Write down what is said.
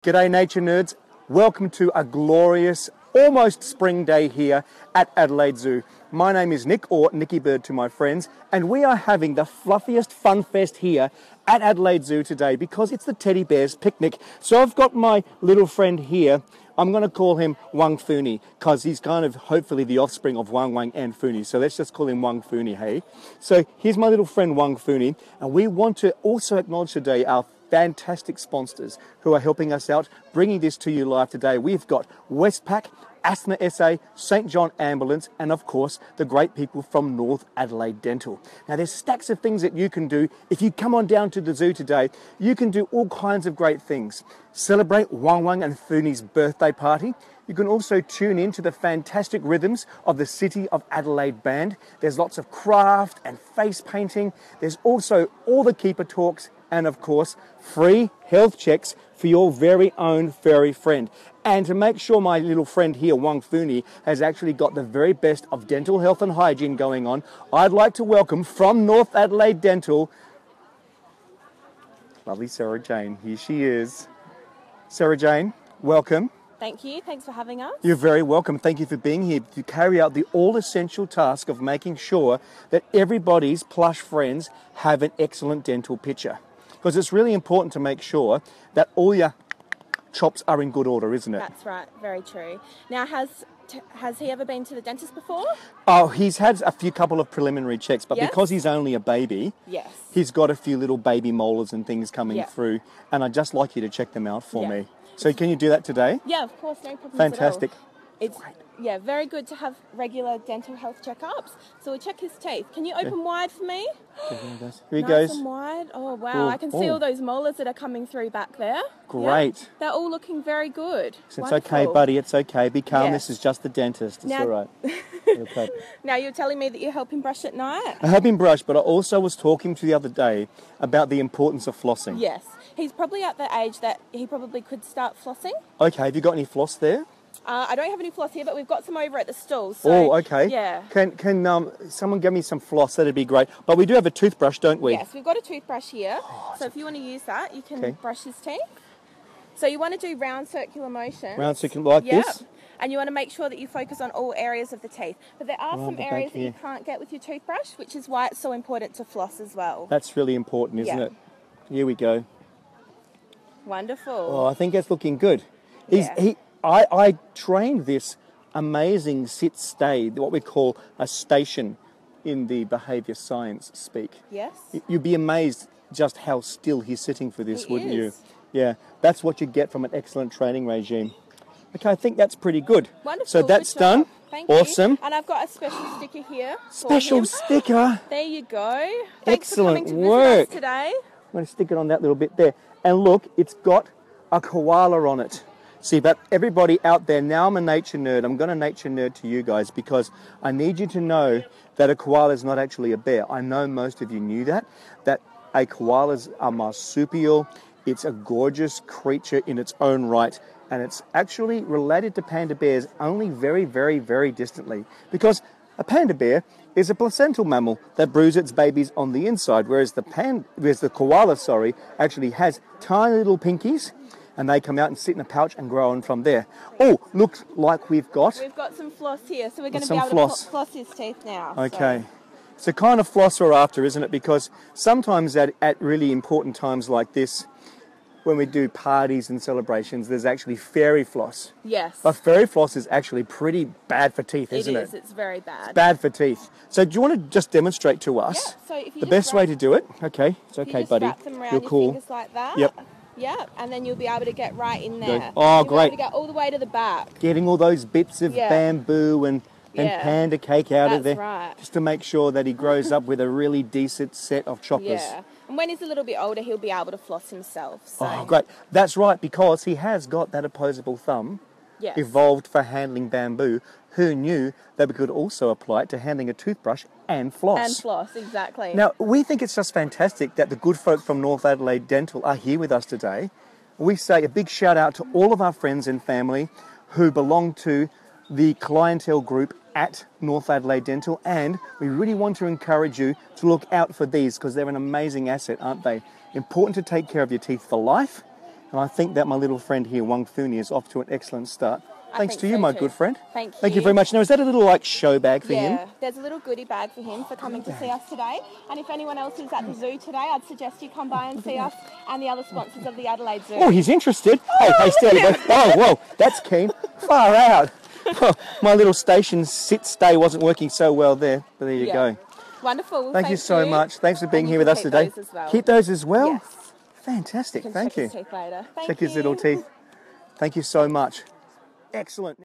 G'day nature nerds, welcome to a glorious, almost spring day here at Adelaide Zoo. My name is Nick, or Nicky Bird to my friends, and we are having the fluffiest fun fest here at Adelaide Zoo today because it's the Teddy Bears picnic. So I've got my little friend here. I'm going to call him Wang Funi because he's kind of hopefully the offspring of Wang Wang and Funi. So let's just call him Wang Funi, hey? So here's my little friend Wang Funi, and we want to also acknowledge today our fantastic sponsors who are helping us out, bringing this to you live today. We've got Westpac, Asthma SA, St. John Ambulance, and of course, the great people from North Adelaide Dental. Now, there's stacks of things that you can do. If you come on down to the zoo today, you can do all kinds of great things. Celebrate Wang Wang and Funi's birthday party. You can also tune in to the fantastic rhythms of the City of Adelaide Band. There's lots of craft and face painting. There's also all the keeper talks and, of course, free health checks for your very own furry friend. And to make sure my little friend here, Wang Funi, has actually got the very best of dental health and hygiene going on, I'd like to welcome from North Adelaide Dental, lovely Sarah Jane. Here she is. Sarah Jane, welcome. Thank you. Thanks for having us. You're very welcome. Thank you for being here to carry out the all-essential task of making sure that everybody's plush friends have an excellent dental picture. Because it's really important to make sure that all your chops are in good order, isn't it? That's right. Very true. Now, has he ever been to the dentist before? Oh, he's had a couple of preliminary checks, but yes? because he's only a baby, yes, he's got a few little baby molars and things coming through, and I'd just like you to check them out for me. So can you do that today? Yeah, of course, no problem. Fantastic. At all. It's very good to have regular dental health checkups. So we'll check his teeth. Can you open wide for me? Here he nice goes. And wide. Oh wow, I can see all those molars that are coming through back there. Great. Yeah, they're all looking very good. It's okay, buddy. It's okay. Be calm. This is just the dentist. It's now, all right. Okay. Now you're telling me that you help him brush at night? I help him brush, but I also was talking to the other day about the importance of flossing. Yes. He's probably at the age that he probably could start flossing. Okay. Have you got any floss there? I don't have any floss here, but we've got some over at the stall. So, oh, okay. Yeah. Can someone give me some floss? That'd be great. But we do have a toothbrush, don't we? Yes, we've got a toothbrush here. So if you want to use that, you can brush his teeth. So you want to do round circular motions. Round circular like this? And you want to make sure that you focus on all areas of the teeth. But there are some areas that you can't get with your toothbrush, which is why it's so important to floss as well. That's really important, isn't it? Here we go. Wonderful. Oh, I think it's looking good. I trained this amazing sit-stay, what we call a station in the behaviour science speak. Yes. You'd be amazed just how still he's sitting for this, wouldn't you? Yeah, that's what you get from an excellent training regime. Okay, I think that's pretty good. Wonderful. So that's done. Thank awesome. You. And I've got a special sticker here. Special sticker. There you go. Thanks excellent for coming to work. visit us today. I'm going to stick it on that little bit there. And look, it's got a koala on it. See, but everybody out there, now I'm a nature nerd. I'm going to nature nerd to you guys because I need you to know that a koala is not actually a bear. I know most of you knew that a koala is a marsupial. It's a gorgeous creature in its own right. And it's actually related to panda bears only very, very, very distantly. Because a panda bear is a placental mammal that brews its babies on the inside, whereas the koala, actually has tiny little pinkies, and they come out and sit in a pouch and grow on from there. Oh, looks like we've got some floss here, so we're going to be able to floss his teeth now. Okay. It's the kind of floss we're after, isn't it? Because sometimes at really important times like this, when we do parties and celebrations, there's actually fairy floss. Yes. But fairy floss is actually pretty bad for teeth, isn't it? It is. It's very bad. It's bad for teeth. So do you want to just demonstrate to us so if you the best way to do it? Okay. It's okay, buddy. Wrap them around You're cool. Your fingers like that. Yep. Yep, and then you'll be able to get right in there. Oh, you'll great. Be able to get all the way to the back. Getting all those bits of bamboo and panda cake out of there. Right. Just to make sure that he grows up with a really decent set of choppers. Yeah. And when he's a little bit older, he'll be able to floss himself. So. Oh, great. That's right, because he has got that opposable thumb evolved for handling bamboo. Who knew that we could also apply it to handling a toothbrush and floss? And floss, exactly. Now, we think it's just fantastic that the good folk from North Adelaide Dental are here with us today. We say a big shout out to all of our friends and family who belong to the clientele group at North Adelaide Dental, and we really want to encourage you to look out for these because they're an amazing asset, aren't they? Important to take care of your teeth for life, And I think that my little friend here, Wang Funi, is off to an excellent start. Thanks think to you, so my too. good friend. Thank you. Thank you very much. Now, is that a little like show bag for him? Yeah, there's a little goodie bag for him for coming to see us today. And if anyone else is at the zoo today, I'd suggest you come by and see us and the other sponsors of the Adelaide Zoo. Oh, he's interested. Hey, steady, bud. Oh, whoa, that's keen. Far out. Oh, my little station sit-stay wasn't working so well there, but there you go. Wonderful. Thank you so much. Thanks for being here with us today. Those as well. Keep those as well? Yes. Fantastic. Thank you. Check his teeth later. Check his little teeth. Thank you so much. Excellent.